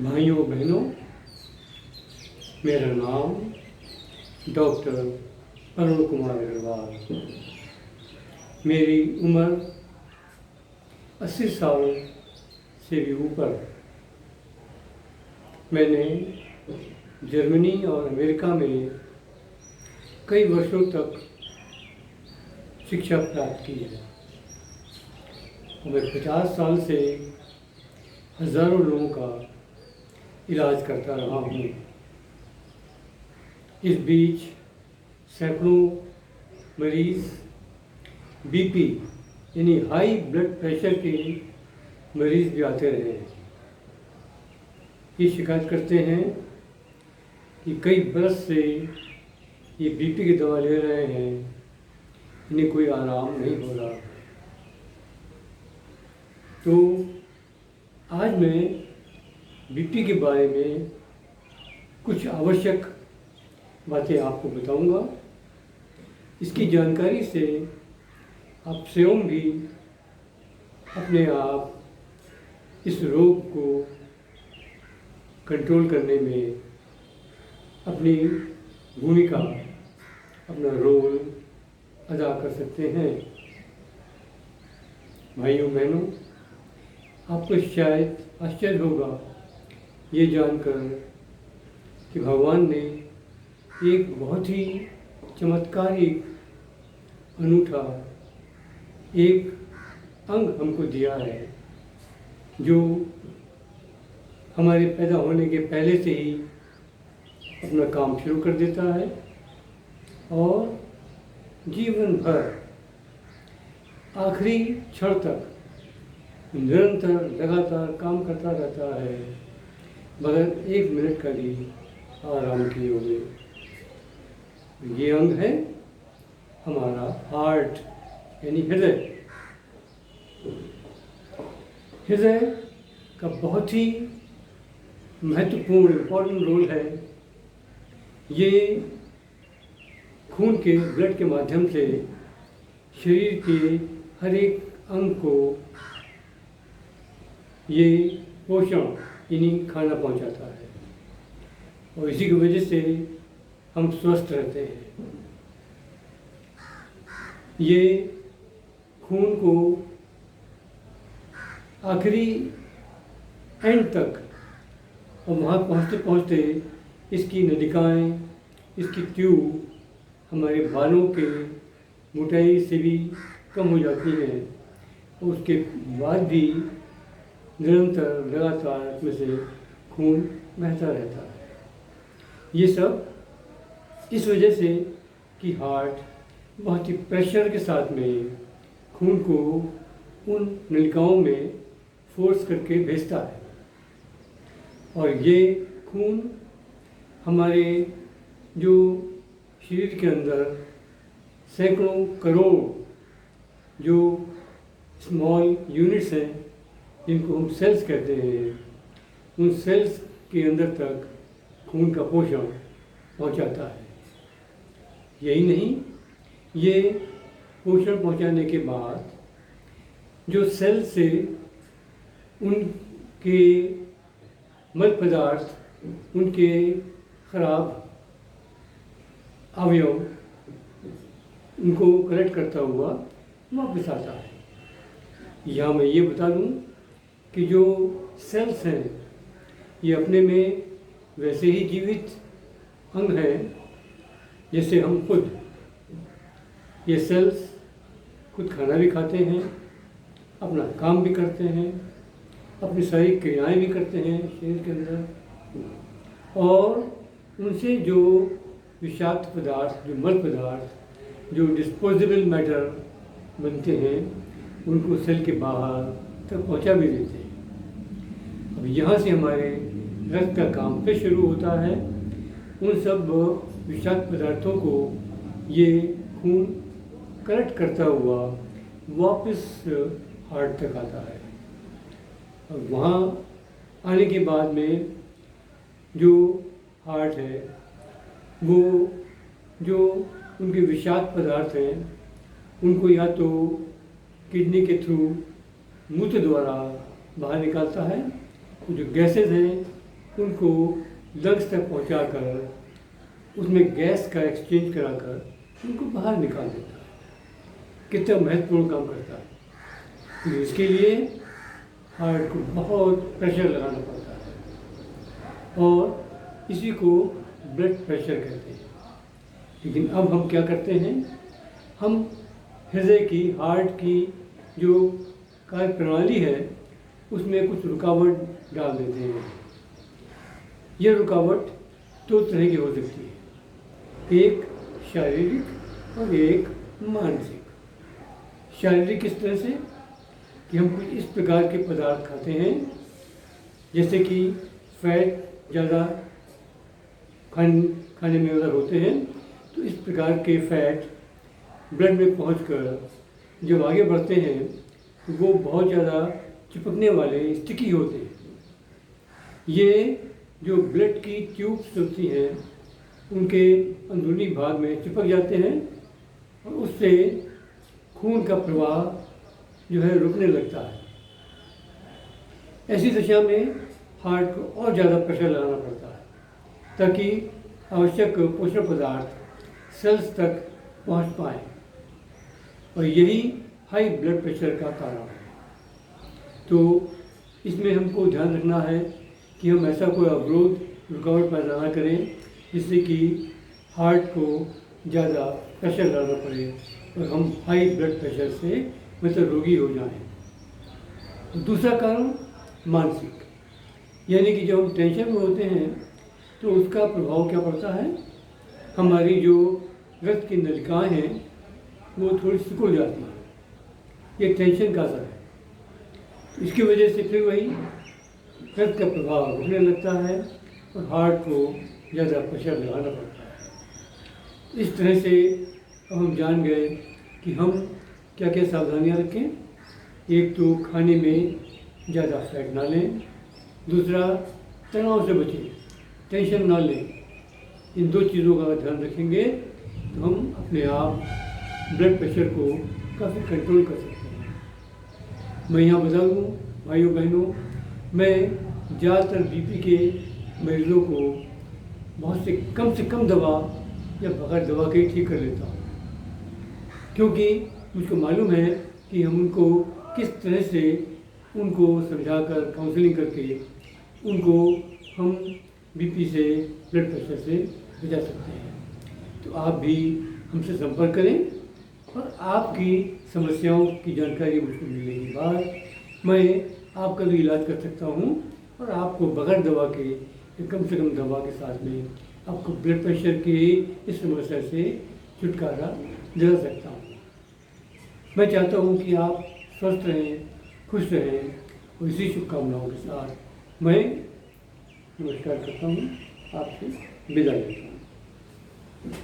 भाइयों बहनों, मेरा नाम डॉक्टर अरुण कुमार अग्रवाल। मेरी उम्र 80 साल से भी ऊपर। मैंने जर्मनी और अमेरिका में कई वर्षों तक शिक्षा प्राप्त की है। मैं 50 साल से हज़ारों लोगों का इलाज करता रहा हूँ। इस बीच सैकड़ों मरीज़ बीपी यानी हाई ब्लड प्रेशर के मरीज़ भी आते रहे हैं। ये शिकायत करते हैं कि कई बरस से ये बीपी की दवा ले रहे हैं, इन्हें कोई आराम नहीं हो रहा। तो आज मैं बीपी के बारे में कुछ आवश्यक बातें आपको बताऊंगा। इसकी जानकारी से आप स्वयं भी अपने आप इस रोग को कंट्रोल करने में अपनी भूमिका, अपना रोल अदा कर सकते हैं। भाइयों बहनों, आपको शायद आश्चर्य होगा ये जानकर कि भगवान ने एक बहुत ही चमत्कारिक, अनूठा एक अंग हमको दिया है, जो हमारे पैदा होने के पहले से ही अपना काम शुरू कर देता है और जीवन भर आखिरी क्षण तक निरंतर लगातार काम करता रहता है, बगैर 1 मिनट का भी आराम किए हुए। ये अंग है हमारा हार्ट यानी हृदय। हृदय का बहुत ही महत्वपूर्ण इम्पोर्टेंट रोल है। ये खून के ब्लड के माध्यम से शरीर के हर एक अंग को ये पोषण यानी खाना पहुंचाता है और इसी की वजह से हम स्वस्थ रहते हैं। ये खून को आखिरी एंड तक और वहाँ पहुँचते पहुँचते इसकी नलिकाएँ, इसकी ट्यूब हमारे बालों के मोटाई से भी कम हो जाती हैं और उसके बाद भी निरंतर लगातार इसमें से खून बहता रहता है। ये सब इस वजह से कि हार्ट बहुत ही प्रेशर के साथ में खून को उन नलिकाओं में फोर्स करके भेजता है और ये खून हमारे जो शरीर के अंदर सैकड़ों करोड़ जो स्मॉल यूनिट्स हैं, जिनको हम सेल्स कहते हैं, उन सेल्स के अंदर तक खून का पोषण पहुंचाता है। यही नहीं, ये पोषण पहुंचाने के बाद जो सेल से उनके मल पदार्थ, उनके खराब अवयव, उनको कलेक्ट करता हुआ वापस आता है। यहाँ मैं ये बता दूँ कि जो सेल्स हैं ये अपने में वैसे ही जीवित अंग हैं जैसे हम खुद। ये सेल्स खुद खाना भी खाते हैं, अपना काम भी करते हैं, अपनी सारी क्रियाएं भी करते हैं शरीर के अंदर, और उनसे जो विषाक्त पदार्थ, जो मल पदार्थ, जो डिस्पोजेबल मैटर बनते हैं, उनको सेल के बाहर तक पहुंचा भी देते हैं। अब यहाँ से हमारे रक्त का काम फिर शुरू होता है। उन सब विषाक्त पदार्थों को ये खून कलेक्ट करता हुआ वापस हार्ट तक आता है और वहाँ आने के बाद में जो हार्ट है वो जो उनके विषाक्त पदार्थ हैं उनको या तो किडनी के थ्रू मूत्र द्वारा बाहर निकालता है। जो गैसेज हैं उनको लंग्स तक पहुंचाकर उसमें गैस का एक्सचेंज कराकर उनको बाहर निकाल देता है। कितना महत्वपूर्ण काम करता है। तो इसके लिए हार्ट को बहुत प्रेशर लगाना पड़ता है और इसी को ब्लड प्रेशर कहते हैं। लेकिन अब हम क्या करते हैं, हम हृदय की, हार्ट की जो कार्य प्रणाली है उसमें कुछ रुकावट डाल देते हैं। यह रुकावट दो तरह की हो सकती है, एक शारीरिक और एक मानसिक। शारीरिक किस तरह से कि हम कुछ इस प्रकार के पदार्थ खाते हैं जैसे कि फैट ज़्यादा खाने में अगर होते हैं तो इस प्रकार के फैट ब्लड में पहुंचकर जब आगे बढ़ते हैं तो वो बहुत ज़्यादा चिपकने वाले, स्टिकी होते हैं। ये जो ब्लड की ट्यूब्स होती हैं उनके अंदरूनी भाग में चिपक जाते हैं और उससे खून का प्रवाह जो है रुकने लगता है। ऐसी दशा में हार्ट को और ज़्यादा प्रेशर लगाना पड़ता है ताकि आवश्यक पोषण पदार्थ सेल्स तक पहुंच पाए, और यही हाई ब्लड प्रेशर का कारण है। तो इसमें हमको ध्यान रखना है कि हम ऐसा कोई अवरोध, रुकावट पैदा ना करें जिससे कि हार्ट को ज़्यादा प्रेशर लगाना पड़े और हम हाई ब्लड प्रेशर से मतलब रोगी हो जाएं। दूसरा कारण मानसिक, यानी कि जब हम टेंशन में होते हैं तो उसका प्रभाव क्या पड़ता है, हमारी जो रक्त की नलिकाएं हैं वो थोड़ी सिकुड़ जाती हैं। ये टेंशन का असर है। इसकी वजह से फिर वही रक्त का प्रभाव रुकने लगता है और हार्ट को ज़्यादा प्रेशर लगाना पड़ता है। इस तरह से अब हम जान गए कि हम क्या क्या सावधानियां रखें। एक तो खाने में ज़्यादा फैट ना लें, दूसरा तनाव से बचें, टेंशन ना लें। इन दो चीज़ों का ध्यान रखेंगे तो हम अपने आप ब्लड प्रेशर को काफ़ी कंट्रोल कर सकते हैं। मैं यहाँ बता दूँ भाइयों बहनों, मैं ज़्यादातर बीपी के मरीज़ों को बहुत से कम दवा या बगैर दवा के ठीक कर लेता हूँ, क्योंकि मुझको मालूम है कि हम उनको किस तरह से उनको समझाकर काउंसलिंग करके उनको हम बीपी से, ब्लड प्रेशर से बचा सकते हैं। तो आप भी हमसे संपर्क करें और आपकी समस्याओं की जानकारी मुझको मिलने के बाद मैं आपका भी इलाज कर सकता हूँ और आपको बगैर दवा के या कम से कम दवा के साथ में आपको ब्लड प्रेशर की इस समस्या से छुटकारा दिला सकता हूँ। मैं चाहता हूँ कि आप स्वस्थ रहें, खुश रहें, और इसी शुभकामनाओं के साथ मैं नमस्कार करता हूँ, आपसे विदा लेता हूँ।